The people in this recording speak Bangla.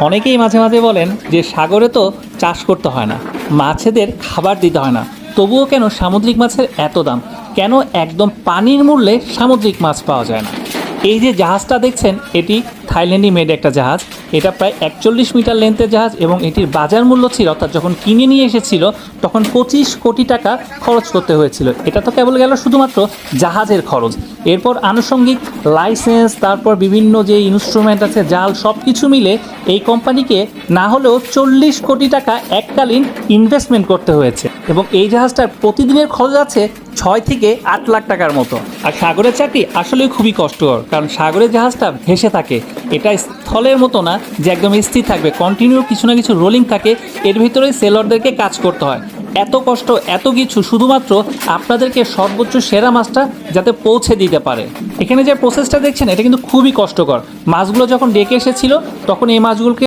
অনেকেই মাঝে মাঝে বলেন যে সাগরে তো চাষ করতে হয় না, মাছেদের খাবার দিতে হয় না, তবুও কেন সামুদ্রিক মাছের এত দাম? কেন একদম পানির মূল্যে সামুদ্রিক মাছ পাওয়া যায় না? এই যে জাহাজটা দেখছেন, এটি থাইল্যান্ডই মেড একটা জাহাজ। এটা প্রায় 41 মিটার লেন্থের জাহাজ এবং এটির বাজার মূল্য ছিল, অর্থাৎ যখন কিনে নিয়ে এসেছিল তখন 25 কোটি টাকা খরচ করতে হয়েছিল। এটা তো কেবল গেল শুধুমাত্র জাহাজের খরচ। এরপর আনুষঙ্গিক লাইসেন্স, তারপর বিভিন্ন যে ইনস্ট্রুমেন্ট আছে, জাল, সব কিছু মিলে এই কোম্পানিকে না হলেও 40 কোটি টাকা এককালীন ইনভেস্টমেন্ট করতে হয়েছে। এবং এই জাহাজটার প্রতিদিনের খরচ আছে 6 থেকে 8 লাখ টাকার মতো। আর সাগরের চাকরি আসলে খুবই কষ্টকর, কারণ সাগরের জাহাজটা ভেসে থাকে। এটা স্থলের মতো না যে একদম স্থির থাকবে, কন্টিনিউ কিছু না কিছু রোলিং থাকে, এর ভিতরেই সেলরদেরকে কাজ করতে হয়। এত কষ্ট, এত কিছু শুধুমাত্র আপনাদেরকে সর্বোচ্চ সেরা মাছটা যাতে পৌঁছে দিতে পারে। এখানে যে প্রসেসটা দেখছেন এটা কিন্তু খুবই কষ্টকর। মাছগুলো যখন ডেকে এসেছিল তখন এই মাছগুলোকে